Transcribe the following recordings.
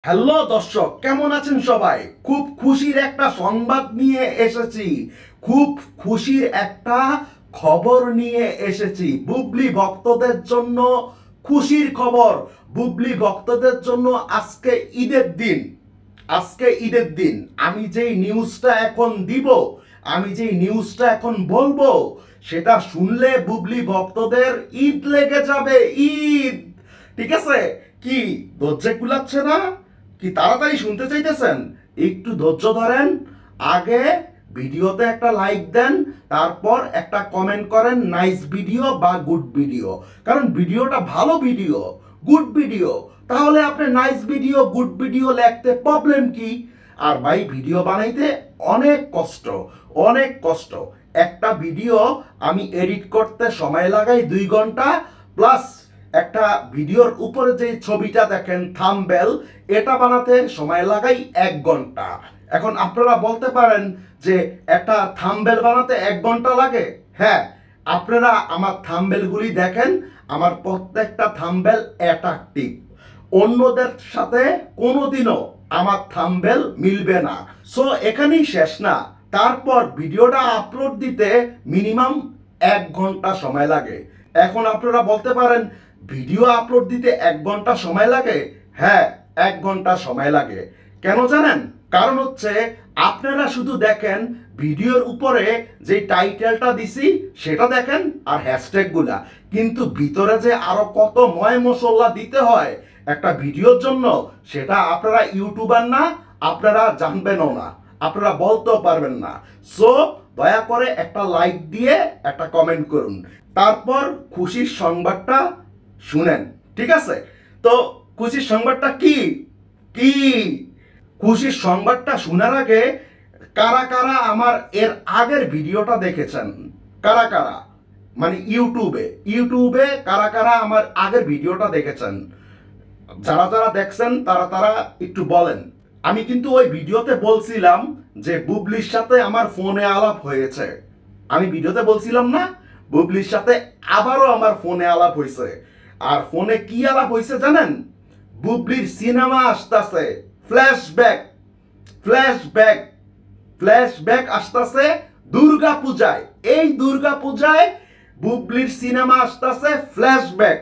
Hello দর্শক, কেমন আছেন সবাই? খুব খুশির একটা সংবাদ নিয়ে এসেছি। খুব খুশির একটা খবর নিয়ে এসেছি বুবলি ভক্তদের জন্য। খুশির খবর বুবলি ভক্তদের জন্য। আজকে ঈদের দিন। আজকে ঈদের দিন আমি যেই নিউজটা এখন দিব, আমি যেই নিউজটা এখন বলবো, সেটা শুনলে বুবলি ভক্তদের ঈদ লেগে যাবে। ঈদ, ঠিক আছে? কি ধৈর্য কুলাচ্ছে না? কি তাড়াতাড়ি শুনতে চাইতেছেন? একটু ধৈর্য ধরেন। আগে ভিডিওতে একটা লাইক দেন, তারপর একটা কমেন্ট করেন নাইস ভিডিও বা গুড ভিডিও। কারণ ভিডিওটা ভালো ভিডিও, গুড ভিডিও, তাহলে আপনি নাইস ভিডিও গুড ভিডিও লিখতে প্রবলেম কি? আর ভাই, ভিডিও বানাইতে অনেক কষ্ট, অনেক কষ্ট। একটা ভিডিও আমি এডিট করতে সময় লাগাই 2 ঘন্টা, প্লাস একটা ভিডিওর উপরে যে ছবিটা দেখেন থাম্বনেল, এটা বানাতে সময় লাগাই 1 ঘন্টা। এখন আপনারা বলতে পারেন যে একটা থাম্বনেল বানাতে 1 ঘন্টা লাগে। হ্যাঁ, আপনারা আমার থাম্বনেলগুলি দেখেন, আমার প্রত্যেকটা থাম্বনেল অ্যাট্রাকটিভ। অন্যদের সাথে কোনোদিনও আমার থাম্বনেল মিলবে না। সো এখানেই শেষ না, তারপর ভিডিওটা আপলোড দিতে মিনিমাম 1 ঘন্টা সময় লাগে। এখন আপনারা বলতে পারেন ভিডিও আপলোড দিতে 1 ঘন্টা সময় লাগে? হ্যাঁ, 1 ঘন্টা সময় লাগে। কেন জানেন? কারণ হচ্ছে আপনারা শুধু দেখেন ভিডিওর উপরে যে টাইটেলটা দিছি সেটা দেখেন আর হ্যাশট্যাগুলা, কিন্তু ভিতরে যে আরো কত ময় মশলা দিতে হয় একটা ভিডিওর জন্য, সেটা আপনারা ইউটিউবার না, আপনারা জানবেনও না, আপনারা বলতেও পারবেন না। সো দয়া করে একটা লাইক দিয়ে একটা কমেন্ট করুন, তারপর খুশির সংবাদটা শুনেন, ঠিক আছে? তো খুশির সংবাদটা কি? কি খুশির সংবাদটা শোনার আগে কারা কারা আমার এর আগের ভিডিওটা দেখেছেন? কারা কারা, মানে ইউটিউবে কারা কারা আমার আগের ভিডিওটা দেখেছেন? যারা যারা দেখছেন তারা তারা একটু বলেন। আমি কিন্তু ওই ভিডিওতে বলছিলাম যে বুবলির সাথে আমার ফোনে আলাপ হয়েছে। আমি ভিডিওতে বলছিলাম না, বুবলির সাথে আবারও আমার ফোনে আলাপ হয়েছে। আর ফোনে কি আলাপ হয়েছে জানেন? বুবলির সিনেমা আসতেছে, ফ্ল্যাশব্যাক, ফ্ল্যাশব্যাক, ফ্ল্যাশব্যাক আসতেছে দুর্গা পূজায়। এই দুর্গা পূজায় বুবলির সিনেমা আসতেছে ফ্ল্যাশব্যাক।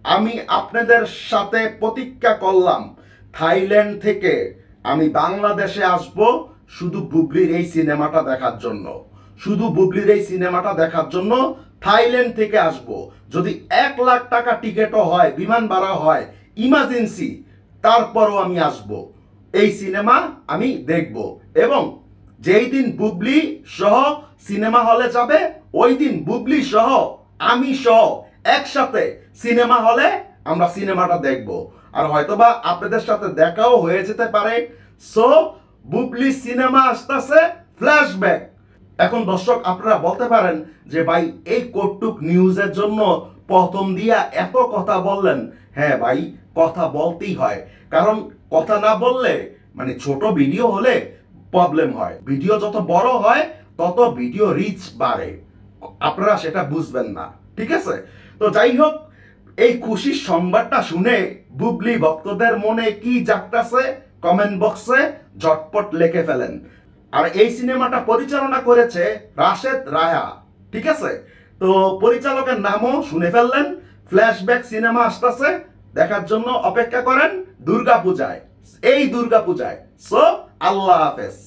আমি আপনাদের সাথে প্রতিজ্ঞা করলাম, থাইল্যান্ড থেকে আমি বাংলাদেশে আসব শুধু বুবলির এই সিনেমাটা দেখার জন্য। শুধু বুবলির এই সিনেমাটা দেখার জন্য থাইল্যান্ড থেকে আসব। যদি 1 লাখ টাকা টিকিটও হয়, বিমান ভাড়া হয়, ইমার্জেন্সি, তারপরও আমি আসব। এই সিনেমা আমি দেখব। এবং যেই দিন বুবলি সহ সিনেমা হলে যাবে, ওই দিন বুবলি সহ আমি সহ একসাথে সিনেমা হলে আমরা সিনেমাটা দেখব। আর হয়তোবা আপনাদের সাথে দেখাও হয়ে যেতে পারে। সো বুবলি সিনেমা আসতেছে ফ্ল্যাশব্যাক। এখন দর্শক, আপনারা বলতে পারেন যে ভাই, এই কটুক নিউজের জন্য প্রথম দিয়া এত কথা বললেন। হ্যাঁ ভাই, কথা বলতেই হয়, কারণ কথা না বললে, মানে ছোট ভিডিও হলে প্রবলেম হয়, ভিডিও যত বড় হয় তত ভিডিও রিচ বাড়ে। আপনারা সেটা বুঝবেন না, ঠিক আছে? তো যাই হোক, এই খুশির সংবাদটা শুনে বুবলি ভক্তদের মনে কি জাগতাছে কমেন্ট বক্সে ঝটপট লিখে ফেলেন। আর এই সিনেমাটা পরিচালনা করেছে রাশেদ রায়া, ঠিক আছে? তো পরিচালকের নামও শুনে ফেললেন। ফ্ল্যাশব্যাক সিনেমা আসতেছে, দেখার জন্য অপেক্ষা করেন দুর্গা পূজায়, এই দুর্গা পূজায়। সো আল্লাহ হাফেজ।